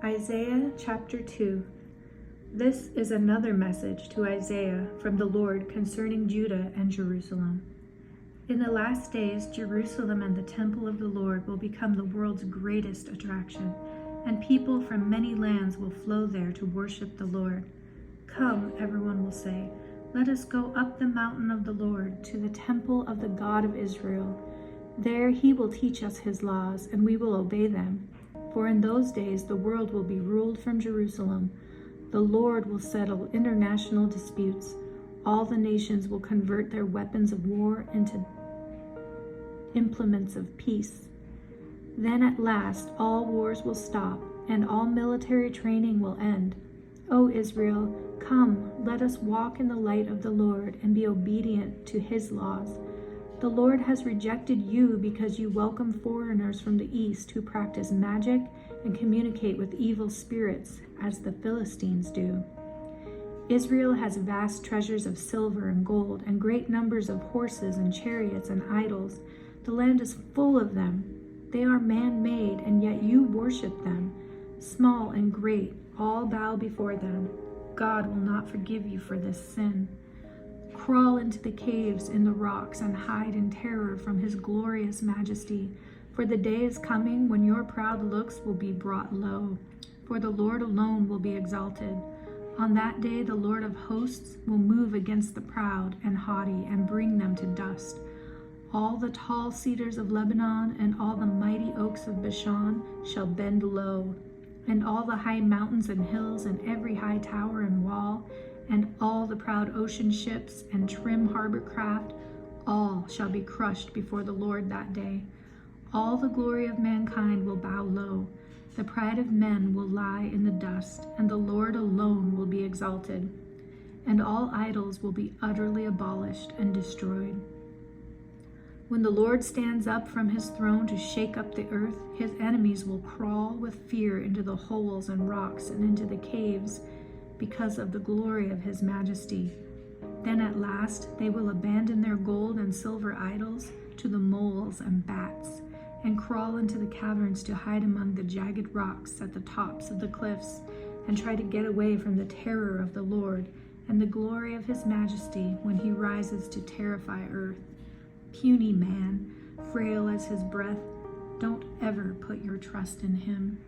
Isaiah chapter 2. This is another message to Isaiah from the Lord concerning Judah and Jerusalem. In the last days, Jerusalem and the temple of the Lord will become the world's greatest attraction, and people from many lands will flow there to worship the Lord. Come, everyone will say, let us go up the mountain of the Lord to the temple of the God of Israel. There he will teach us his laws, and we will obey them. For in those days the world will be ruled from Jerusalem. The Lord will settle international disputes. All the nations will convert their weapons of war into implements of peace. Then at last all wars will stop, and all military training will end. O Israel, come, let us walk in the light of the Lord and be obedient to his laws. The Lord has rejected you because you welcome foreigners from the east who practice magic and communicate with evil spirits, as the Philistines do. Israel has vast treasures of silver and gold and great numbers of horses and chariots and idols. The land is full of them. They are man-made, and yet you worship them. Small and great, all bow before them. God will not forgive you for this sin. Crawl into the caves in the rocks and hide in terror from his glorious majesty. For the day is coming when your proud looks will be brought low, for the Lord alone will be exalted. On that day the Lord of hosts will move against the proud and haughty and bring them to dust. All the tall cedars of Lebanon and all the mighty oaks of Bashan shall bend low, and all the high mountains and hills and every high tower and wall, and all the proud ocean ships and trim harbor craft, all shall be crushed before the Lord that day. All the glory of mankind will bow low. The pride of men will lie in the dust, and the Lord alone will be exalted. And all idols will be utterly abolished and destroyed. When the Lord stands up from his throne to shake up the earth, his enemies will crawl with fear into the holes and rocks and into the caves, because of the glory of his majesty. Then at last they will abandon their gold and silver idols to the moles and bats, and crawl into the caverns to hide among the jagged rocks at the tops of the cliffs, and try to get away from the terror of the Lord and the glory of his majesty when he rises to terrify earth. Puny man, frail as his breath, don't ever put your trust in him.